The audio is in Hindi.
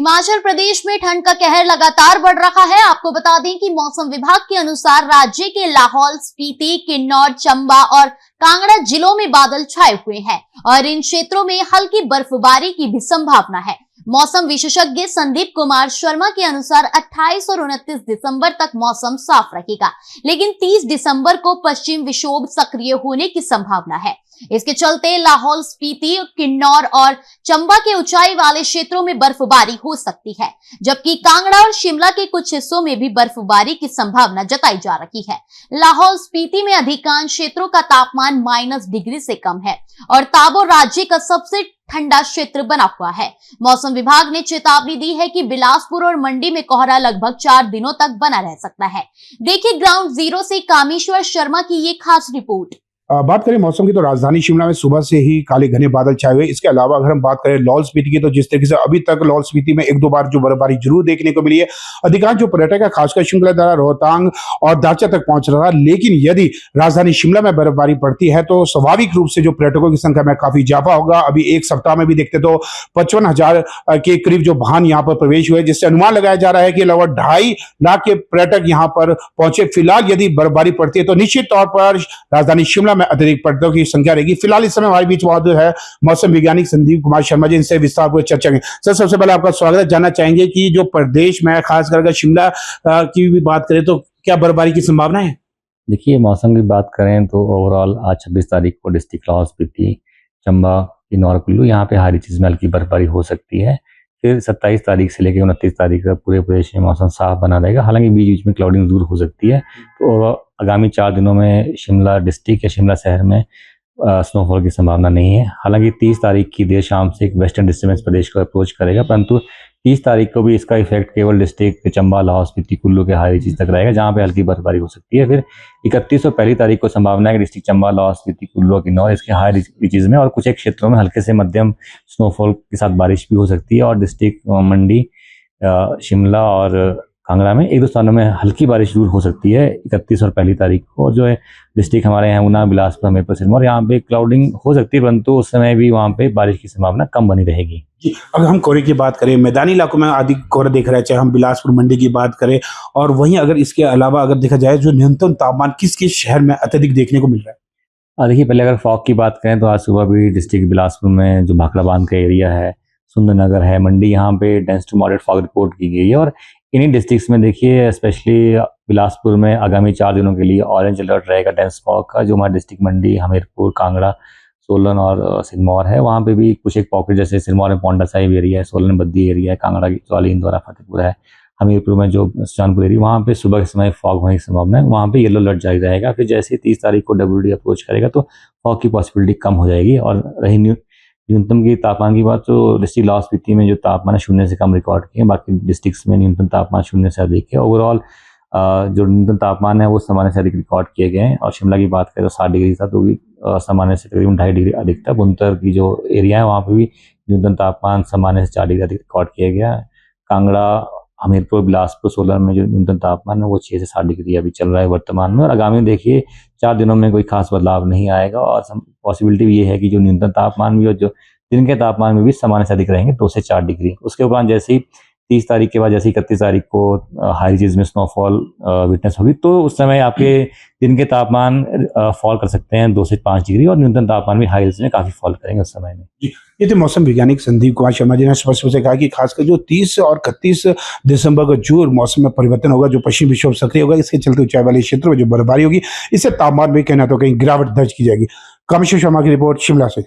हिमाचल प्रदेश में ठंड का कहर लगातार बढ़ रहा है। आपको बता दें कि मौसम विभाग के अनुसार राज्य के लाहौल स्पीति, किन्नौर, चंबा और कांगड़ा जिलों में बादल छाए हुए हैं और इन क्षेत्रों में हल्की बर्फबारी की भी संभावना है। मौसम विशेषज्ञ संदीप कुमार शर्मा के अनुसार 28 और 29 दिसंबर तक मौसम साफ रहेगा, लेकिन 30 दिसंबर को पश्चिम विक्षोभ सक्रिय होने की संभावना है। इसके चलते लाहौल स्पीति, किन्नौर और चंबा के ऊंचाई वाले क्षेत्रों में बर्फबारी हो सकती है, जबकि कांगड़ा और शिमला के कुछ हिस्सों में भी बर्फबारी की संभावना जताई जा रही है। लाहौल स्पीति में अधिकांश क्षेत्रों का तापमान -डिग्री से कम है और ताबो राज्य का सबसे ठंडा क्षेत्र बना हुआ है। मौसम विभाग ने चेतावनी दी है कि बिलासपुर और मंडी में कोहरा लगभग 4 दिनों तक बना रह सकता है। देखिए ग्राउंड जीरो से कामेश्वर शर्मा की ये खास रिपोर्ट। बात करें मौसम की तो राजधानी शिमला में सुबह से ही काले घने बादल छाए हुए। इसके अलावा अगर हम बात करें लाहौल स्पीति की, तो जिस तरीके से अभी तक लाहौल स्पीति में 1-2 बार जो बर्फबारी जरूर देखने को मिली है, अधिकांश जो पर्यटक है खासकर श्रृंखला द्वारा रोहतांग और दाचा तक पहुंच रहा है। लेकिन यदि राजधानी शिमला में बर्फबारी पड़ती है तो स्वाभाविक रूप से जो पर्यटकों की संख्या में काफी इजाफा होगा। अभी एक सप्ताह में भी देखते तो 55,000 के करीब जो वाहन यहाँ पर प्रवेश हुए, जिससे अनुमान लगाया जा रहा है कि लगभग 2.5 लाख के पर्यटक यहाँ पर पहुंचे। फिलहाल यदि बर्फबारी पड़ती है तो निश्चित तौर पर राजधानी शिमला में अत्यधिक पर्यटकों की संख्या रहेगी। फिलहाल इस समय हमारे बीच मौजूद है मौसम वैज्ञानिक संदीप कुमार शर्मा जी, इनसे विस्तारपूर्वक चर्चा करेंगे। सर, सबसे पहले आपका स्वागत। जानना चाहेंगे कि जो प्रदेश में खासकर अगर शिमला की भी बात करें तो क्या बर्फबारी की संभावना है? देखिए, मौसम की बात करें तो ओवरऑल आज 26 तारीख को डिस्ट्रिक्ट लाहौल स्पीति, चंबा, किन्नौर, कुल्लू यहाँ पे हर चीज में हल्की बर्फबारी हो सकती है। फिर 27 तारीख से लेकर 29 तारीख तक पूरे प्रदेश में मौसम साफ बना रहेगा। हालांकि बीच बीच में क्लाउडिंग दूर हो सकती है। तो आगामी 4 दिनों में शिमला डिस्ट्रिक्ट या शिमला शहर में स्नोफॉल की संभावना नहीं है। हालांकि 30 तारीख की देर शाम से एक वेस्टर्न डिस्टर्बेंस प्रदेश को अप्रोच करेगा, परंतु 30 तारीख को भी इसका इफेक्ट केवल डिस्ट्रिक्ट चंबा, लाहौल स्पीति, कुल्लू के हाई रीचेस तक रहेगा, जहां पे हल्की बर्फबारी हो सकती है। फिर 31 और 1 तारीख को संभावना है कि डिस्ट्रिक्ट चंबा, लाहौल स्पीति, कुल्लू और किन्नौर इसके हाई रीचेस में और कुछ एक क्षेत्रों में हल्के से मध्यम स्नोफॉल के साथ बारिश भी हो सकती है। और डिस्ट्रिक्ट मंडी, शिमला और कांगड़ा में 1-2 स्थानों में हल्की बारिश जरूर हो सकती है 31 और 1 तारीख को। जो है डिस्ट्रिक्ट हमारे यहाँ ऊना, बिलासपुर, हमीरपुर, सिरमौर, यहाँ पे क्लाउडिंग हो सकती है, परंतु उस समय भी वहाँ पे बारिश की संभावना कम बनी रहेगी। जी, अगर हम कोहरे की बात करें, मैदानी इलाकों में अधिक कोहरा दिख रहा है, चाहे हम बिलासपुर, मंडी की बात करें, और वहीं अगर इसके अलावा अगर देखा जाए जो न्यूनतम तापमान किस किस शहर में अत्यधिक देखने को मिल रहा है? देखिए, पहले अगर फॉग की बात करें तो आज सुबह भी डिस्ट्रिक्ट बिलासपुर में जो भाखड़ा बांध का एरिया है, सुंदरनगर है, मंडी, यहाँ पे dense to moderate fog report की गई है। और इन्हीं डिस्ट्रिक्ट्स में देखिए स्पेशली बिलासपुर में आगामी 4 दिनों के लिए ऑरेंज अलर्ट रहेगा डेंस फॉग का। जो हमारे डिस्ट्रिक्ट मंडी, हमीरपुर, कांगड़ा, सोलन और सिरमौर है, वहाँ पे भी कुछ एक पॉकेट, जैसे सिरमौर में पोंडा साहिब एरिया है, सोलन में बद्दी एरिया है, कांगड़ा की चौली, इंदौरा, फतेहपुर है, हमीरपुर में जो सुजानपुर एरिया, वहाँ पे सुबह के समय फॉग होने की संभावना है, वहाँ पे येलो अलर्ट जारी रहेगा। फिर जैसे 30 तारीख को WD अप्रोच करेगा तो फॉग की पॉसिबिलिटी कम हो जाएगी। और रही न्यूनतम की तापमान की बात, तो डिस्ट्रिक्ट लाहौल स्पीति में जो तापमान है 0 से कम रिकॉर्ड किए, बाकी डिस्ट्रिक्ट्स में न्यूनतम तापमान 0 से अधिक है। ओवरऑल जो न्यूनतम तापमान है वो सामान्य से अधिक रिकॉर्ड किए गए हैं। और शिमला की बात करें तो 60 डिग्री था, तो भी सामान्य से तकरीबन 2.5 डिग्री अधिक था। बुनतर की जो एरिया है वहाँ पे भी न्यूनतम तापमान सामान्य से 4 डिग्री अधिक रिकॉर्ड किया गया है। कांगड़ा, हमीरपुर, बिलासपुर, सोलन में जो न्यूनतम तापमान है वो 6 से 7 डिग्री अभी चल रहा है वर्तमान में। और आगामी देखिए 4 दिनों में कोई खास बदलाव नहीं आएगा। और पॉसिबिलिटी भी ये है कि जो न्यूनतम तापमान भी और जो दिन के तापमान में भी सामान्य से अधिक रहेंगे, 2 से 4 डिग्री। उसके उपरांत जैसे ही 30 तारीख के बाद जैसे 31 तारीख को हाई रीचेस में स्नोफॉल विटनेस होगी, तो उस समय आपके दिन के तापमान फॉल कर सकते हैं 2 से 5 डिग्री और न्यूनतम तापमान भी हाई रीचेस में काफी फॉल करेंगे उस समय में। जी, ये तो मौसम वैज्ञानिक संदीप कुमार शर्मा जी ने स्पष्ट रूप से कहा कि खासकर जो 30 और 31 दिसंबर को जो मौसम में परिवर्तन होगा, जो पश्चिमी विक्षोभ सक्रिय होगा, इसके चलते ऊंचाई वाले क्षेत्रों में जो बर्फबारी होगी, इससे तापमान में कहीं ना तो कहीं गिरावट दर्ज की जाएगी। कामेश्वर शर्मा की रिपोर्ट शिमला से।